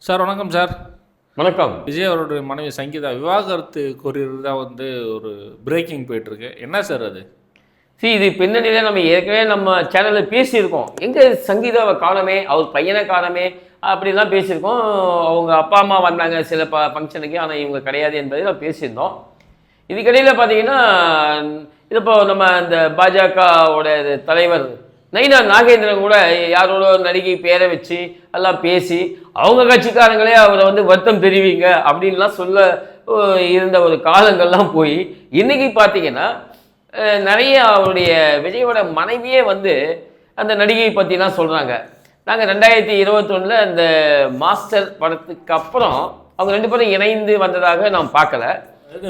Sir வணக்கம் sir. வணக்கம். விஜய் அவருடைய மனைவி சங்கீதா விவாகரத்து கோரியது தான் ஒரு பிரேக்கிங் போயிட்டுருக்கு. என்ன சார் அது? இது பின்னணியில் நம்ம சேனலில் பேசியிருக்கோம். எங்கே சங்கீதாவை காணமே, அவர் பையனை காணமே அப்படிலாம் பேசியிருக்கோம். அவங்க அப்பா அம்மா வந்தாங்க சில ஃபங்க்ஷனுக்கு, ஆனால் இவங்க கிடையாது என்பதை நம்ம பேசியிருந்தோம். இதுக்கிடையில் பார்த்தீங்கன்னா, இப்போ நம்ம இந்த பாஜகவோட தலைவர் நைனா நாகேந்திரன் கூட யாரோட நடிகை பேரை வச்சு எல்லாம் பேசி அவங்க கட்சிக்காரங்களே அவரை வருத்தம் தெரிவிங்க அப்படின்லாம் சொல்ல இருந்த ஒரு காலங்கள்லாம் போய் இன்னைக்கு பார்த்தீங்கன்னா நிறைய அவருடைய விஜயோட மனைவியே அந்த நடிகை பற்றிலாம் சொல்கிறாங்க. நாங்கள் 2021 அந்த மாஸ்டர் படத்துக்கு அப்புறம் அவங்க ரெண்டு பேரும் இணைந்து வந்ததாக நான் பார்க்கல.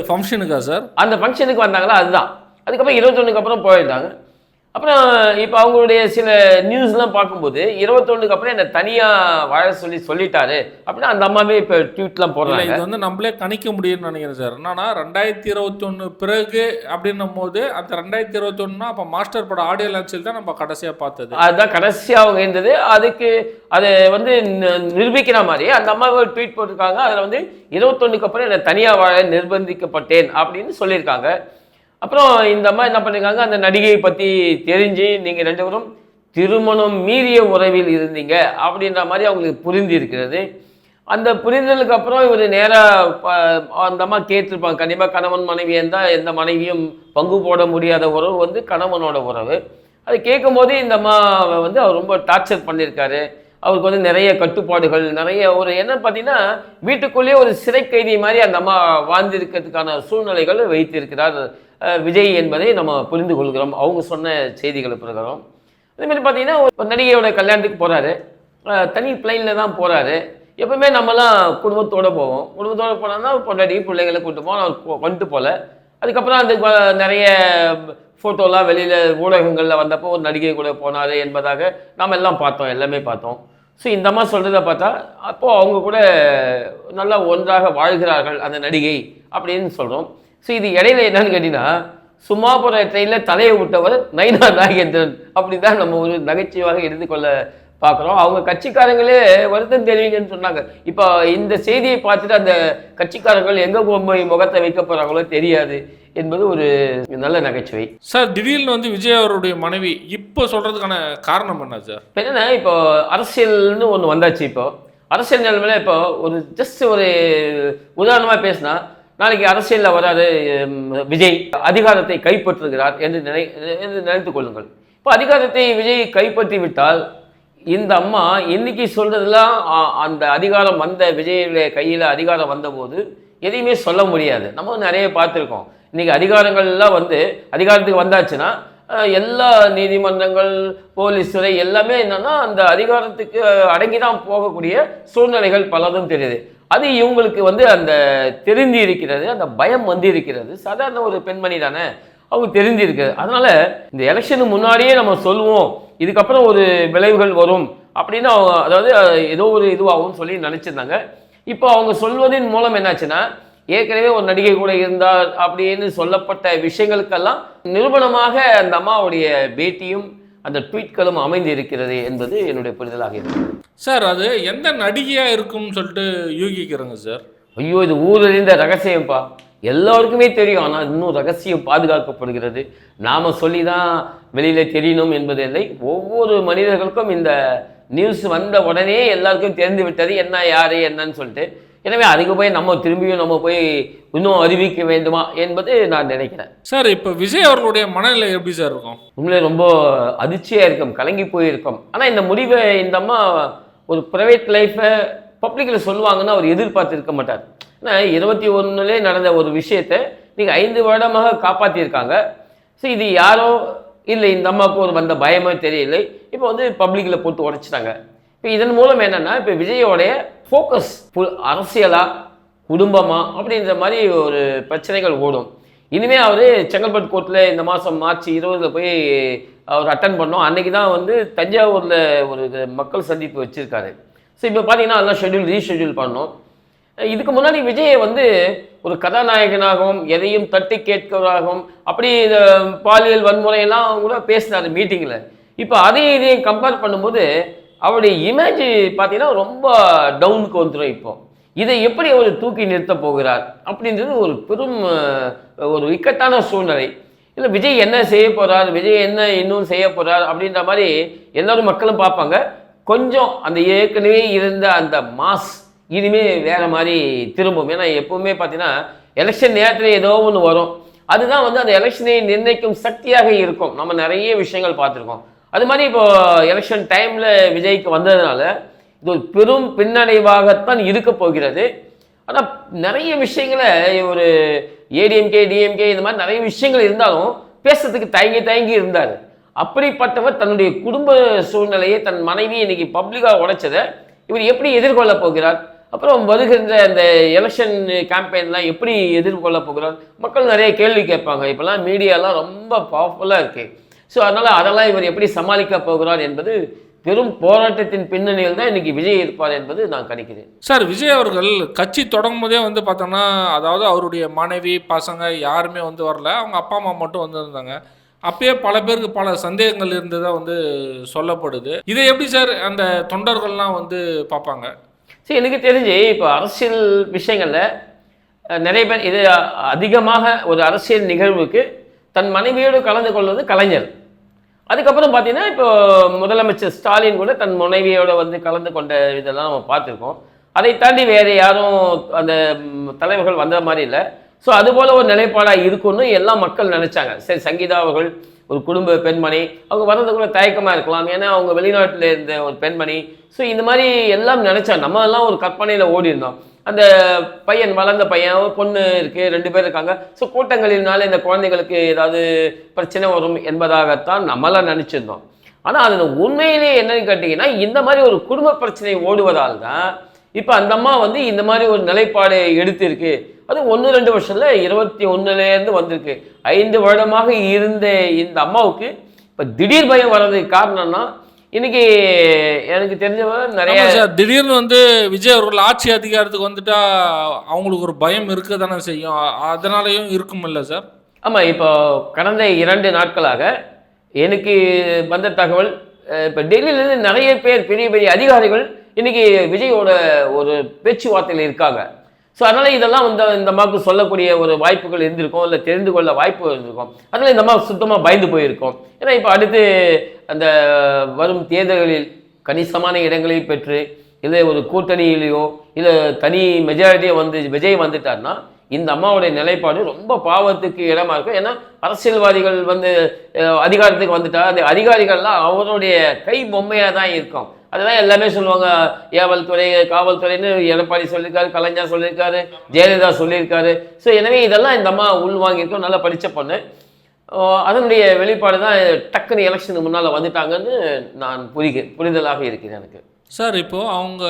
ஃபங்க்ஷனுக்கா சார்? அந்த ஃபங்க்ஷனுக்கு வந்தாங்களா, அதுதான். அதுக்கப்புறம் 21க்கு அப்புறம் போயிருந்தாங்க. அப்புறம் இப்போ அவங்களுடைய சில நியூஸ்லாம் பார்க்கும்போது 21க்கு அப்புறம் என்னை தனியாக வாழ சொல்லிட்டாரு அப்படின்னா அந்த அம்மாவே இப்போ ட்வீட்லாம் போடுறாங்க. இது நம்மளே கணிக்க முடியும்னு நினைக்கிறேன் சார். என்னன்னா 2021 பிறகு அப்படின்னும் போது அந்த 2021 அப்போ மாஸ்டர் படம் ஆடியோ லான்ச்சில் தான் நம்ம கடைசியாக பார்த்தது. அதுதான் கடைசியாக அவங்க இருந்தது. அதுக்கு அதை நிரூபிக்கிற மாதிரி அந்த அம்மாவை ட்வீட் போட்டிருக்காங்க. அதில் 21க்கு அப்புறம் என்னை தனியாக வாழ நிர்பந்திக்கப்பட்டேன் அப்படின்னு சொல்லியிருக்காங்க. அப்புறம் இந்த அம்மா என்ன பண்ணியிருக்காங்க, அந்த நடிகையை பற்றி தெரிஞ்சு நீங்கள் ரெண்டு பேரும் திருமணம் மீறிய உறவில் இருந்தீங்க அப்படின்ற மாதிரி அவங்களுக்கு புரிந்து இருக்கிறது. அந்த புரிதலுக்கு அப்புறம் இவர் நேராக அந்த அம்மா கேட்டிருப்பாங்க, கண்டிப்பாக கணவன் மனைவி இருந்தால் எந்த மனைவியும் பங்கு போட முடியாத உறவு கணவனோட உறவு. அது கேட்கும்போது இந்த அம்மா அவர் ரொம்ப டார்ச்சர் பண்ணியிருக்காரு. அவருக்கு நிறைய கட்டுப்பாடுகள், நிறைய என்ன பார்த்தீங்கன்னா வீட்டுக்குள்ளேயே ஒரு சிறை கைதி மாதிரி அந்த அம்மா வாழ்ந்திருக்கிறதுக்கான சூழ்நிலைகள் வைத்திருக்கிறார் விஜய் என்பதை நம்ம புரிந்து கொள்கிறோம் அவங்க சொன்ன செய்திகளை பிரகாரம். அதேமாதிரி பார்த்தீங்கன்னா ஒரு நடிகையோட கல்யாணத்துக்கு போகிறாரு, தனி பிளைனில் தான் போகிறாரு. எப்பவுமே நம்மலாம் குடும்பத்தோடு போவோம். குடும்பத்தோடு போனோம்னா பொண்டாட்டி பிள்ளைகளை கூப்பிட்டு போவோம். அவர் வந்துட்டு போகல. அதுக்கப்புறம் அந்த நிறைய ஃபோட்டோலாம் வெளியில் ஊடகங்களில் வந்தப்போ ஒரு நடிகை கூட போனார் என்பதாக நாம் எல்லாம் பார்த்தோம், எல்லாமே பார்த்தோம். ஸோ இந்த மாதிரி சொல்கிறத பார்த்தா அப்போது அவங்க கூட நல்லா ஒன்றாக வாழ்கிறார்கள் அந்த நடிகை அப்படின்னு சொல்கிறோம். ஸோ இது இடையில என்னன்னு கேட்டிங்கன்னா, சும்மா போகிற ட்ரெயினில் தலையை விட்டவர் நைனா நாகேந்திரன் அப்படி தான் நம்ம ஒரு நகைச்சுவாக எடுத்துக்கொள்ள பார்க்குறோம். அவங்க கட்சிக்காரங்களே வருத்தம் தெரிவிங்கன்னு சொன்னாங்க. இப்போ இந்த செய்தியை பார்த்துட்டு அந்த கட்சிக்காரர்கள் எங்கே போய் முகத்தை வைக்க போகிறாங்களோ தெரியாது என்பது ஒரு நல்ல நகைச்சுவை. சார் திடீர்னு விஜய் அவருடைய மனைவி இப்போ சொல்கிறதுக்கான காரணம் என்ன சார்? இப்போ என்னென்னா, இப்போ அரசியல்னு ஒன்று வந்தாச்சு. இப்போ அரசியல் நிலைமையில் இப்போ ஜஸ்ட் ஒரு உதாரணமாக பேசினா, நாளைக்கு அரசியலில் வராது விஜய், அதிகாரத்தை கைப்பற்றுகிறார் என்று நினைத்து கொள்ளுங்கள். இப்போ அதிகாரத்தை விஜய் கைப்பற்றி விட்டால் இந்த அம்மா இன்னைக்கு சொல்றதெல்லாம் அந்த அதிகாரம் வந்த விஜயுடைய கையில் அதிகாரம் வந்தபோது எதையுமே சொல்ல முடியாது. நம்ம நிறைய பார்த்துருக்கோம். இன்னைக்கு அதிகாரங்கள்லாம் அதிகாரத்துக்கு வந்தாச்சுன்னா எல்லா நீதிமன்றங்கள், போலீஸ் துறை எல்லாமே என்னன்னா அந்த அதிகாரத்துக்கு அடங்கி தான் போகக்கூடிய சூழ்நிலைகள் பலதும் தெரியுது. அது இவங்களுக்கு அந்த தெரிஞ்சு இருக்கிறது, அந்த பயம் இருக்கிறது. சாதாரண ஒரு பெண்மணி தானே, அவங்க தெரிஞ்சிருக்குது. அதனால இந்த எலெக்ஷனுக்கு முன்னாடியே நம்ம சொல்லுவோம், இதுக்கப்புறம் ஒரு விளைவுகள் வரும் அப்படின்னு அவங்க, அதாவது ஏதோ ஒரு இதுவாகும் சொல்லி நினச்சிருந்தாங்க. இப்போ அவங்க சொல்வதன் மூலம் என்னாச்சுன்னா, ஏற்கனவே ஒரு நடிகை கூட இருந்தார் அப்படின்னு சொல்லப்பட்ட விஷயங்களுக்கெல்லாம் நிரூபணமாக அந்த அம்மாவுடைய பேட்டியும் அந்த ட்வீட்களும் அமைந்து இருக்கிறது என்பது என்னுடைய புரிதலாக இருக்குது. சார் அது எந்த நடிகையாக இருக்கும்னு சொல்லிட்டு யூகிக்கிறேங்க சார். ஐயோ, இது ஊரறிந்த ரகசியம்ப்பா, எல்லாருக்குமே தெரியும். ஆனால் இன்னும் ரகசியம் பாதுகாக்கப்படுகிறது. நாம் சொல்லி தான் வெளியில் தெரியணும் என்பதில்லை. ஒவ்வொரு மனிதர்களுக்கும் இந்த நியூஸ் வந்த உடனே எல்லாருக்கும் தெரிந்து விட்டது என்ன யார் என்னன்னு சொல்லிட்டு. எனவே அதுக்கு போய் நம்ம போய் இன்னும் அறிவிக்க வேண்டுமா என்பது நான் நினைக்கிறேன். சார் இப்போ விஜய் அவர்களுடைய மனநிலை எப்படி சார் இருக்கும்? உண்மையிலே ரொம்ப அதிர்ச்சியாக இருக்கும், கலங்கி போயிருக்கும். ஆனால் இந்த முடிவை இந்த அம்மா ஒரு ப்ரைவேட் லைஃப்பை பப்ளிக்கில் சொல்லுவாங்கன்னு அவர் எதிர்பார்த்துருக்க மாட்டார். ஏன்னா 21 நடந்த ஒரு விஷயத்தை நீங்கள் 5 வருடமாக காப்பாற்றியிருக்காங்க. ஸோ இது யாரோ இல்லை, இந்த அம்மாவுக்கு ஒரு வந்த பயமே தெரியலை. இப்போ பப்ளிக்கில் போட்டு உடைச்சிட்டாங்க. இப்போ இதன் மூலம் என்னென்னா, இப்போ விஜயோடைய ஃபோக்கஸ் அரசியலா குடும்பமா அப்படின்ற மாதிரி ஒரு பிரச்சனைகள் ஓடும். இனிமேல் அவர் செங்கல்பட்டு கோர்ட்டில் இந்த மாதம் மார்ச் 20 போய் அவர் அட்டன் பண்ணோம். அன்றைக்கி தான் தஞ்சாவூரில் ஒரு மக்கள் சந்திப்பு வச்சுருக்காரு. ஸோ இப்போ பார்த்தீங்கன்னா அதெல்லாம் ரீஷெட்யூல் பண்ணோம். இதுக்கு முன்னாடி விஜயை ஒரு கதாநாயகனாகவும் எதையும் தட்டி கேட்கிறவராகவும் அப்படி பாலியல் வன்முறையெல்லாம் கூட பேசினார் மீட்டிங்கில். இப்போ அதையும் இதையும் கம்பேர் பண்ணும்போது அவருடைய இமேஜ் பார்த்தீங்கன்னா ரொம்ப டவுனுக்கு வந்துடும். இப்போ இதை எப்படி அவர் தூக்கி நிறுத்த போகிறார் அப்படின்றது ஒரு பெரும் ஒரு இக்கட்டான சூழ்நிலை. இல்லை விஜய் என்ன செய்ய போகிறார், விஜய் என்ன இன்னும் செய்ய போகிறார் அப்படின்ற மாதிரி எல்லாரும் மக்களும் பார்ப்பாங்க. கொஞ்சம் அந்த ஏற்கனவே இருந்த அந்த மாஸ் இனிமே வேற மாதிரி திரும்பும். ஏன்னா எப்பவுமே பார்த்தீங்கன்னா எலெக்ஷன் நேரத்தில் ஏதோ ஒன்று வரும், அதுதான் வந்து அந்த எலெக்ஷனை நிர்ணயிக்கும் சக்தியாக இருக்கும். நம்ம நிறைய விஷயங்கள் பார்த்துருக்கோம். அது மாதிரி இப்போ எலெக்ஷன் டைமில் விஜய்க்கு வந்ததுனால இது ஒரு பெரும் பின்னடைவாகத்தான் இருக்க போகிறது. ஆனால் நிறைய விஷயங்களை ஒரு ஏடிஎம்கே டிஎம்கே இந்த மாதிரி நிறைய விஷயங்கள் இருந்தாலும் பேசுறதுக்கு தயங்கி இருந்தார். அப்படிப்பட்டவர் தன்னுடைய குடும்ப சூழ்நிலையை, தன் மனைவி இன்னைக்கு பப்ளிக்காக உடைச்சதை இவர் எப்படி எதிர்கொள்ள போகிறார், அப்புறம் வருகின்ற அந்த எலெக்ஷன் கேம்பெயின்லாம் எப்படி எதிர்கொள்ள போகிறார், மக்கள் நிறைய கேள்வி கேட்பாங்க. இப்போல்லாம் மீடியாலாம் ரொம்ப பவர்ஃபுல்லாக இருக்குது. ஸோ அதெல்லாம் இவர் எப்படி சமாளிக்க போகிறார் என்பது பெரும் போராட்டத்தின் பின்னணியில் தான் இன்னைக்கு விஜய் இருப்பார் என்பது நான் கணிக்கிறேன். சார், விஜய் அவர்கள் கட்சி தொடங்கும் போதே வந்து பார்த்தோம்னா, அதாவது அவருடைய மனைவி பசங்க யாருமே வந்து வரல, அவங்க அப்பா அம்மா மட்டும் வந்திருந்தாங்க. அப்பயே பல பேருக்கு பல சந்தேகங்கள் இருந்ததாக வந்து சொல்லப்படுது. இதை எப்படி சார் அந்த தொண்டர்கள்லாம் வந்து பார்ப்பாங்க? சரி, எனக்கு தெரிஞ்சு இப்போ அரசியல் விஷயங்களில் நிறைய பேர் இது அதிகமாக ஒரு அரசியல் நிகழ்வுக்கு தன் மனைவியோடு கலந்து கொள்வது கலைஞர். அதுக்கப்புறம் பார்த்தீங்கன்னா இப்போ முதலமைச்சர் ஸ்டாலின் கூட தன் மனைவியோடு வந்து கலந்து கொண்ட இதெல்லாம் நம்ம பார்த்துருக்கோம். அதை தாண்டி வேறு யாரும் அந்த தலைவர்கள் வந்த மாதிரி இல்லை. ஸோ அதுபோல் ஒரு நிலைப்பாடாக இருக்குன்னு எல்லா மக்கள் நினச்சாங்க. சரி, சங்கீதா அவர்கள் ஒரு குடும்ப பெண்மணி, அவங்க வர்றது கூட தயக்கமாக இருக்கலாம், ஏன்னா அவங்க வெளிநாட்டில் இருந்த ஒரு பெண்மணி. ஸோ இந்த மாதிரி எல்லாம் நினச்சாங்க. நம்ம எல்லாம் ஒரு கற்பனையில் ஓடி இருந்தோம். அந்த பையன் வளர்ந்த பையன், ஒரு பொண்ணு இருக்குது, 2 பேர் இருக்காங்க. ஸோ கூட்டங்களினால இந்த குழந்தைகளுக்கு ஏதாவது பிரச்சனை வரும் என்பதாகத்தான் நம்மளாம் நினச்சிருந்தோம். ஆனால் அது உண்மையிலேயே என்னன்னு கேட்டிங்கன்னா, இந்த மாதிரி ஒரு குடும்ப பிரச்சனை ஓடுவதால் தான் இப்போ அந்த அம்மா வந்து இந்த மாதிரி ஒரு நிலைப்பாடு எடுத்திருக்கு. அது 1-2 வருஷம்ல 21லேருந்து வந்திருக்கு. 5 வருடமாக இருந்த இந்த அம்மாவுக்கு இப்போ திடீர் பயம் வர்றதுக்கு காரணம்னா, இன்னைக்கு எனக்கு தெரிஞ்சவங்க நிறைய திடீர்னு வந்து விஜய் அவர்கள் ஆட்சி அதிகாரத்துக்கு வந்துட்டா அவங்களுக்கு ஒரு பயம் இருக்க தானே செய்யும். அதனாலையும் இருக்கும் இல்லை சார்? ஆமாம், இப்போ கடந்த 2 நாட்களாக எனக்கு வந்த தகவல், இப்போ டெல்லியிலேருந்து நிறைய பேர் பெரிய பெரிய அதிகாரிகள் இன்னைக்கு விஜயோட ஒரு பேச்சுவார்த்தையில் இருக்காங்க. ஸோ அதனால் இதெல்லாம் வந்து இந்த அம்மாவுக்கு சொல்லக்கூடிய ஒரு வாய்ப்புகள் இருந்திருக்கும், இல்லை தெரிந்து கொள்ள வாய்ப்பு இருந்திருக்கும். அதனால் இந்த அம்மா சுத்தமாக பயந்து போயிருக்கும். ஏன்னா இப்போ அடுத்து அந்த வரும் தேர்தல்களில் கணிசமான இடங்களை பெற்று, இல்லை ஒரு கூட்டணியிலையோ இல்லை தனி மெஜாரிட்டியோ வந்து விஜய் வந்துட்டார்னா இந்த அம்மாவுடைய நிலைப்பாடு ரொம்ப பாவத்துக்கு இடமா இருக்கும். ஏன்னா அரசியல்வாதிகள் வந்து அதிகாரத்துக்கு வந்துட்டா அந்த அதிகாரிகள்லாம் அவருடைய கை பொம்மையாக தான் இருக்கும். அதெல்லாம் எல்லாமே சொல்லுவாங்க. ஏவல்துறை, காவல்துறைன்னு எடப்பாடி சொல்லியிருக்காரு, கலைஞர் சொல்லியிருக்காரு, ஜெயலலிதா சொல்லியிருக்காரு. ஸோ எனவே இதெல்லாம் இந்த அம்மா உள்வாங்கியிருக்கோம். நல்லா படித்த பொண்ணு. அதனுடைய வெளிப்பாடு தான் டக்குன்னு எலெக்ஷனுக்கு முன்னால் வந்துட்டாங்கன்னு நான் புரிதலாக இருக்கிறேன் எனக்கு. சார், இப்போது அவங்க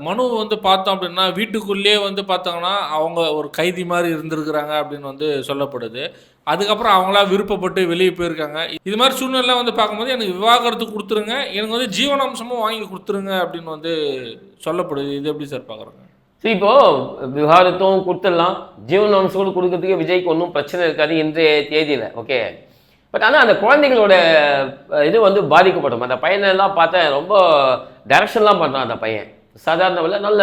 மனு வந்து பார்த்தோம் அப்படின்னா வீட்டுக்குள்ளேயே வந்து பார்த்தாங்கன்னா அவங்க ஒரு கைதி மாதிரி இருந்திருக்கிறாங்க அப்படின்னு வந்து சொல்லப்படுது. அதுக்கப்புறம் அவங்களா விருப்பப்பட்டு வெளியே போயிருக்காங்க. இது மாதிரி சூழ்நிலை வந்து பார்க்கும்போது எனக்கு விவாகரத்து கொடுத்துருங்க, எனக்கு வந்து ஜீவனாம்சமும் வாங்கி கொடுத்துருங்க அப்படின்னு வந்து சொல்லப்படுது. இது எப்படி சார் பார்க்குறாங்க? சரி, இப்போது விவாகரத்தும் கொடுத்துடலாம், ஜீவனாம்சம் கூட கொடுக்கறதுக்கு விஜய்க்கு ஒன்றும் பிரச்சனை இருக்காது இன்றைய தேதியில். ஓகே, பட் ஆனால் அந்த குழந்தைகளோட இது வந்து பாதிக்கப்படும். அந்த பையனெல்லாம் பார்த்தா ரொம்ப டைரக்ஷன்லாம் பண்ணுறான். அந்த பையன் சாதாரணவில் நல்ல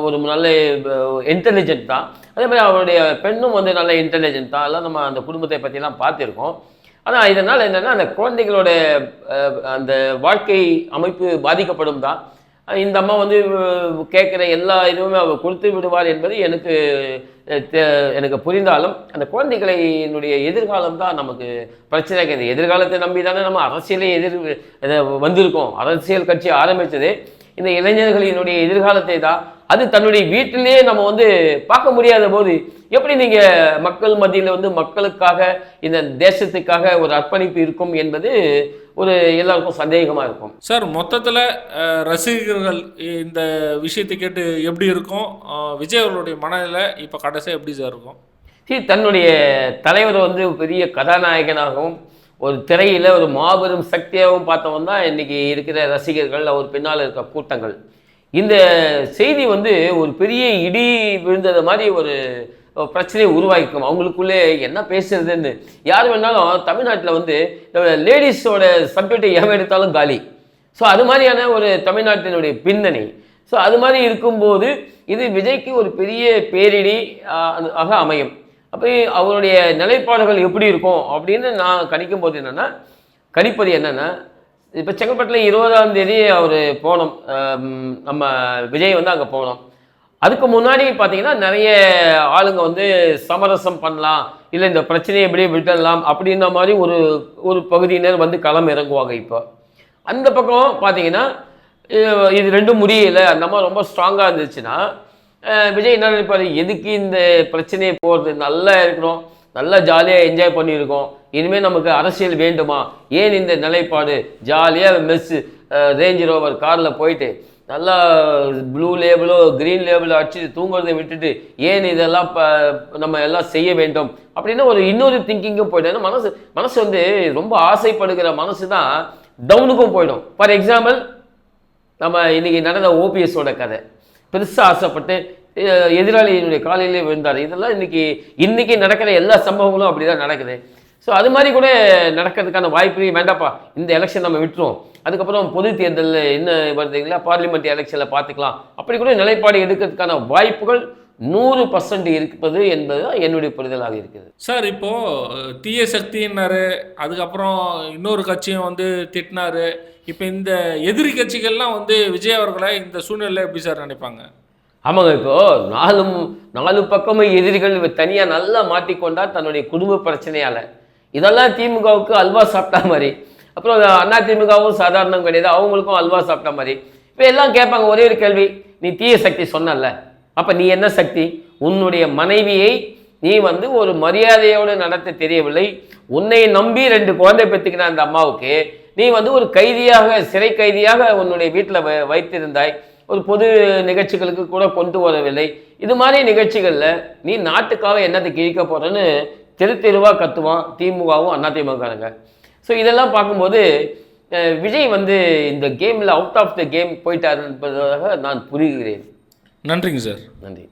ஒரு நல்ல இன்டெலிஜென்ட் தான். அதே மாதிரி அவருடைய பெண்ணும் வந்து நல்ல இன்டெலிஜென்ட் தான். எல்லாம் நம்ம அந்த குடும்பத்தை பற்றிலாம் பார்த்துருக்கோம். ஆனால் இதனால் என்னென்னா அந்த குழந்தைகளோட அந்த வாழ்க்கை அமைப்பு பாதிக்கப்படும் தான். இந்த அம்மா வந்து கேட்குற எல்லா இதுவுமே அவர் கொடுத்து விடுவார் என்பது எனக்கு புரிந்தாலும் அந்த குழந்தைகளினுடைய எதிர்காலம் தான் நமக்கு பிரச்சனை. இந்த எதிர்காலத்தை நம்பி தானே நம்ம அரசியலே வந்திருக்கோம். அரசியல் கட்சி ஆரம்பித்தது இந்த இளைஞர்களினுடைய எதிர்காலத்தை தான். அது தன்னுடைய வீட்டிலேயே நம்ம வந்து பார்க்க முடியாத போது எப்படி நீங்கள் மக்கள் மத்தியில் வந்து மக்களுக்காக இந்த தேசத்துக்காக ஒரு அர்ப்பணிப்பு இருக்கும் என்பது ஒரு எல்லாருக்கும் சந்தேகமாக இருக்கும். சார், மொத்தத்தில் ரசிகர்கள் இந்த விஷயத்தை கேட்டு எப்படி இருக்கும்? விஜய் அவர்களுடைய மனநிலை இப்போ கடைசியாக எப்படி சார் இருக்கும்? தன்னுடைய தலைவர் வந்து பெரிய கதாநாயகனாகவும் ஒரு திரையில் ஒரு மாபெரும் சக்தியாகவும் பார்த்தவன் தான் இன்றைக்கி இருக்கிற ரசிகர்கள், அவர் பின்னால் இருக்க கூட்டங்கள். இந்த செய்தி வந்து ஒரு பெரிய இடி விழுந்தது மாதிரி ஒரு பிரச்சனையை உருவாக்கிக்கும். அவங்களுக்குள்ளே என்ன பேசுறதுன்னு யார் வேணாலும் தமிழ்நாட்டில் வந்து லேடிஸோட சப்ஜெக்டை எவன் எடுத்தாலும் காலி. ஸோ அது மாதிரியான ஒரு தமிழ்நாட்டினுடைய பின்னணி. ஸோ அது மாதிரி இருக்கும்போது இது விஜய்க்கு ஒரு பெரிய பேரிடி ஆக அமையும். அப்போ அவருடைய நிலைப்பாடுகள் எப்படி இருக்கும் அப்படின்னு நான் கணிக்கும்போது கணிப்பது என்னென்னா, இப்போ செங்கல்பட்டில் 20ஆம் தேதி அவர் போனோம், நம்ம விஜய் வந்து அங்கே போனோம். அதுக்கு முன்னாடி பார்த்தீங்கன்னா நிறைய ஆளுங்க வந்து சமரசம் பண்ணலாம், இல்லை இந்த பிரச்சனையை எப்படியே விட்டுடலாம் அப்படின்ற மாதிரி ஒரு பகுதியினர் வந்து களம் இறங்குவாங்க. இப்போ அந்த பக்கம் பார்த்தீங்கன்னா இது ரெண்டும் முடியலை, அந்த மாதிரி ரொம்ப ஸ்ட்ராங்காக இருந்துச்சுன்னா விஜய் என்ன நினைப்பாரு, எதுக்கு இந்த பிரச்சனையை போகிறது, நல்லா இருக்கிறோம், நல்லா ஜாலியாக என்ஜாய் பண்ணியிருக்கோம், இனிமேல் நமக்கு அரசியல் வேண்டுமா, ஏன் இந்த நிலைப்பாடு, ஜாலியாக மெஸ்ஸு ரேஞ்ச் ரோவர் காரில் போயிட்டு நல்லா ப்ளூ லேபிளோ க்ரீன் லேபிளோ அடிச்சுட்டு தூங்குறதை விட்டுட்டு ஏன் இதெல்லாம் நம்ம எல்லாம் செய்ய வேண்டும் அப்படின்னா ஒரு இன்னொரு திங்கிங்கும் போய்டும். ஏன்னா மனசு வந்து ரொம்ப ஆசைப்படுகிற மனசு தான் டவுனுக்கும் போயிடும். ஃபார் எக்ஸாம்பிள், நம்ம இன்னைக்கு நடந்த ஓபிஎஸோட கதை, பெருசாக ஆசைப்பட்டு எதிராளியினுடைய காலையிலே விழுந்தார். இதெல்லாம் இன்னைக்கு நடக்கிற எல்லா சம்பவங்களும் அப்படி தான் நடக்குது. ஸோ அது மாதிரி கூட நடக்கிறதுக்கான வாய்ப்பு வேண்டாப்பா, இந்த எலெக்ஷன் நம்ம விட்டுருவோம், அதுக்கப்புறம் பொது தேர்தலில் என்ன வருதுங்களா, பார்லிமெண்ட் எலெக்ஷனில் பார்த்துக்கலாம், அப்படி கூட நிலைப்பாடு எடுக்கிறதுக்கான வாய்ப்புகள் 100% இருப்பது என்பது தான் என்னுடைய புரிதலாக இருக்குது. சார், இப்போது தீய சக்தின்னாரு, அதுக்கப்புறம் இன்னொரு கட்சியும் வந்து திட்டினாரு. இப்போ இந்த எதிரி கட்சிகள்லாம் வந்து விஜய் அவர்களை இந்த சூழ்நிலை எப்படி சார் நினைப்பாங்க? ஆமாங்க, இப்போது நாலு பக்கமும் எதிரிகள் தனியாக நல்லா மாட்டிக்கொண்டால் தன்னுடைய குடும்ப பிரச்சனையால். இதெல்லாம் திமுகவுக்கு அல்வா சாப்பிட்டா மாதிரி, அப்புறம் அண்ணா திமுகவும் சாதாரணம் கிடையாது, அவங்களுக்கும் அல்வா சாப்பிட்டா மாதிரி. இப்போ எல்லாம் கேட்பாங்க ஒரே ஒரு கேள்வி, நீ தீய சக்தி சொன்னல, அப்போ நீ என்ன சக்தி? உன்னுடைய மனைவியை நீ வந்து ஒரு மரியாதையோடு நடத்த தெரியவில்லை, உன்னை நம்பி 2 குழந்தை பெற்றுக்கிற அந்த அம்மாவுக்கு நீ வந்து ஒரு கைதியாக, சிறை கைதியாக உன்னுடைய வீட்டில் வைத்திருந்தாய், ஒரு பொது நிகழ்ச்சிகளுக்கு கூட கொண்டு வரவில்லை. இது மாதிரி நிகழ்ச்சிகளில் நீ நாட்டுக்காக என்னத்தை கிழிக்க போகிறேன்னு தெருவாக கத்துவான் திமுகவும் அதிமுகங்க. ஸோ இதெல்லாம் பார்க்கும்போது விஜய் வந்து இந்த கேமில் அவுட் ஆஃப் த கேம் போயிட்டார் என்பதாக நான் புரிகிறேன். நன்றிங்க சார். நன்றி.